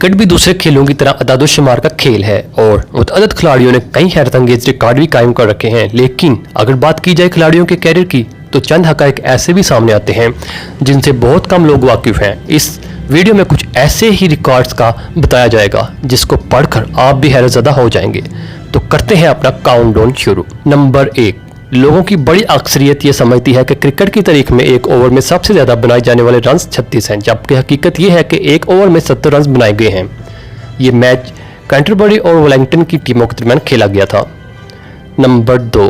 Cricket भी दूसरे खेलों की तरह अदादुशुमार का खेल है और मुतअद्दिद खिलाड़ियों ने कई हैरत अंगेज रिकॉर्ड भी कायम कर रखे हैं। लेकिन अगर बात की जाए खिलाड़ियों के कैरियर की तो चंद हक़ाइक़ ऐसे भी सामने आते हैं जिनसे बहुत कम लोग वाकिफ़ हैं। इस वीडियो में कुछ ऐसे ही रिकॉर्ड्स का बताया जाएगा जिसको पढ़कर आप भी हैरतज़दा हो जाएंगे। तो करते हैं अपना काउंटडाउन शुरू। नंबर 1, लोगों की बड़ी अक्सरियत ये समझती है कि क्रिकेट की तारीख में एक ओवर में सबसे ज़्यादा बनाए जाने वाले रन्स 36 हैं, जबकि हकीकत ये है कि एक ओवर में 70 रन्स बनाए गए हैं। ये मैच कैंटरबरी और वेलिंगटन की टीमों के दरमियान खेला गया था। नंबर 2,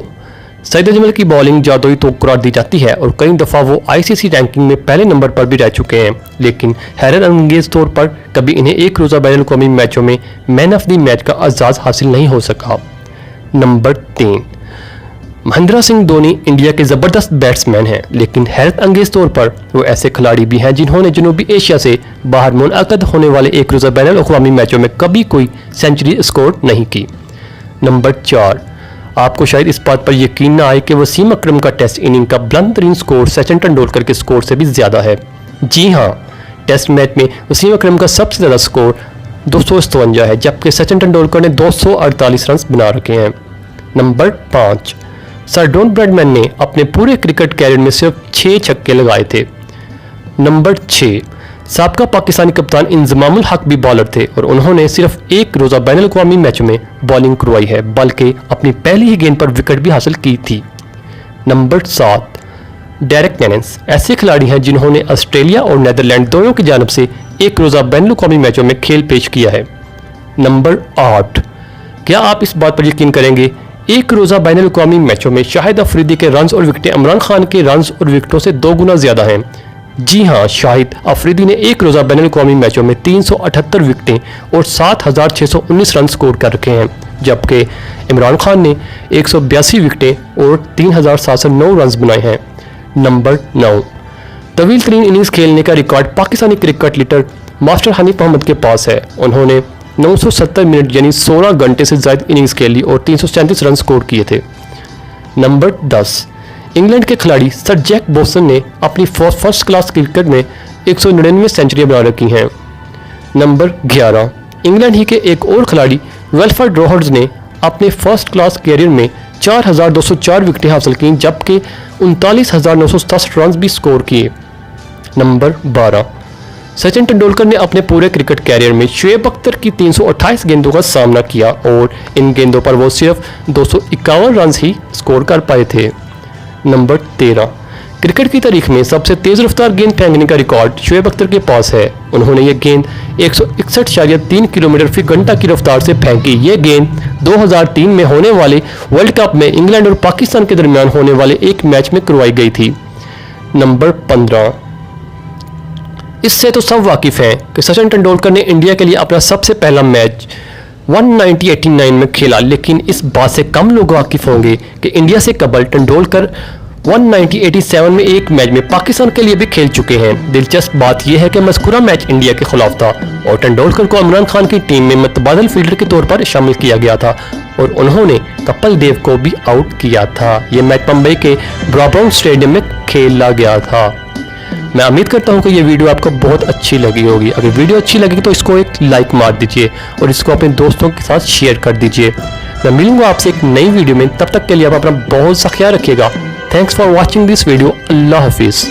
सईद अजमल की बॉलिंग जादुई तो करार दी जाती है और कई दफ़ा वो आईसीसी रैंकिंग में पहले नंबर पर भी रह चुके हैं, लेकिन हैरत अंगेज तौर पर कभी इन्हें एक रोज़ा बैनुल-अक़वामी मैचों में मैन ऑफ द मैच का एजाज़ हासिल नहीं हो सका। नंबर 3, महेंद्र सिंह धोनी इंडिया के ज़बरदस्त बैट्समैन हैं, लेकिन हैरत अंगेज तौर पर वो ऐसे खिलाड़ी भी हैं जिन्होंने जनूबी एशिया से बाहर मुनअक़द होने वाले एक रोज़ा बैनुल-अक़वामी मैचों में कभी कोई सेंचुरी स्कोर नहीं की। नंबर 4, आपको शायद इस बात पर यकीन ना आए कि वसीम अकरम का टेस्ट इनिंग का बुलंद तरीन स्कोर सचिन तेंदुलकर के स्कोर से भी ज़्यादा है। जी हाँ, टेस्ट मैच में वसीम अकरम का सबसे ज़्यादा स्कोर 257 है, जबकि सचिन तेंदुलकर ने 248 रन बना रखे हैं। नंबर 5, सर डॉन ब्रैडमैन ने अपने पूरे क्रिकेट कैरियर में सिर्फ 6 छक्के लगाए थे। नंबर 6, साबका पाकिस्तानी कप्तान इंजमामुल हक भी बॉलर थे और उन्होंने सिर्फ एक रोज़ा बैनुल-अक़वामी मैच में बॉलिंग करवाई है, बल्कि अपनी पहली ही गेंद पर विकेट भी हासिल की थी। नंबर 7, डेरेक टेनेंस ऐसे खिलाड़ी हैं जिन्होंने ऑस्ट्रेलिया और नीदरलैंड दोनों की जानिब से एक रोज़ा बैनुल-अक़वामी मैचों में खेल पेश किया है। नंबर 8, क्या आप इस बात पर यकीन करेंगे, एक रोज़ा बैनुल-अक़वामी मैचों में शाहिद अफरीदी के रन्स और विकेटें इमरान खान के रन्स और विकेटों से 2 गुना ज़्यादा हैं। जी हाँ, शाहिद अफरीदी ने एक रोज़ा बैनुल-अक़वामी मैचों में 378 विकेटें और 7619 रन स्कोर कर रखे हैं, जबकि इमरान खान ने 182 विकेटें और 3709 रन बनाए हैं। नंबर 9, तवील तरीन इनिंग्स खेलने का record Pakistani cricket leader master Hanif Mohammad के पास है। उन्होंने 970 मिनट यानी 16 घंटे से ज़्यादा इनिंग्स खेली और 337 रन स्कोर किए थे। नंबर 10, इंग्लैंड के खिलाड़ी सर जैक बोसन ने अपनी फर्स्ट क्लास क्रिकेट में 199 सेंचुरियां बना रखी हैं। नंबर 11, इंग्लैंड ही के एक और खिलाड़ी वेल्फर्ड रोहर्स ने अपने फर्स्ट क्लास कैरियर में 4204 विकेटें हासिल की, जबकि 39,967 रन भी स्कोर किए। नंबर 12, सचिन तेंदुलकर ने अपने पूरे क्रिकेट कैरियर में शुएब अख्तर की 328 गेंदों का सामना किया और इन गेंदों पर वो सिर्फ 251 रन ही स्कोर कर पाए थे। नंबर 13, क्रिकेट की तारीख में सबसे तेज़ रफ्तार गेंद फेंकने का रिकॉर्ड शुएब अख्तर के पास है। उन्होंने ये गेंद 161.3 किलोमीटर फी घंटा की रफ्तार से फेंकी। ये गेंद 2003 में होने वाले वर्ल्ड कप में इंग्लैंड और पाकिस्तान के दरमियान होने वाले एक मैच में करवाई गई थी। नंबर 15, इससे तो सब वाकिफ़ हैं कि सचिन तेंदुलकर ने इंडिया के लिए अपना सबसे पहला मैच 1989 में खेला, लेकिन इस बात से कम लोग वाकिफ़ होंगे कि इंडिया से कबल तेंदुलकर 1987 में एक मैच में पाकिस्तान के लिए भी खेल चुके हैं। दिलचस्प बात यह है कि मज़कूरा मैच इंडिया के खिलाफ था और तेंदुलकर को इमरान खान की टीम में मुतबादिल फील्डर के तौर पर शामिल किया गया था और उन्होंने कपिल देव को भी आउट किया था। ये मैच मुंबई के ब्राबॉर्न स्टेडियम में खेला गया था। मैं उम्मीद करता हूं कि ये वीडियो आपको बहुत अच्छी लगी होगी। अगर वीडियो अच्छी लगी तो इसको एक लाइक मार दीजिए और इसको अपने दोस्तों के साथ शेयर कर दीजिए। मैं मिलूंगा आपसे एक नई वीडियो में, तब तक के लिए आप अपना बहुत सा ख्याल रखिएगा। Thanks for watching this video. Allah हाफिज़।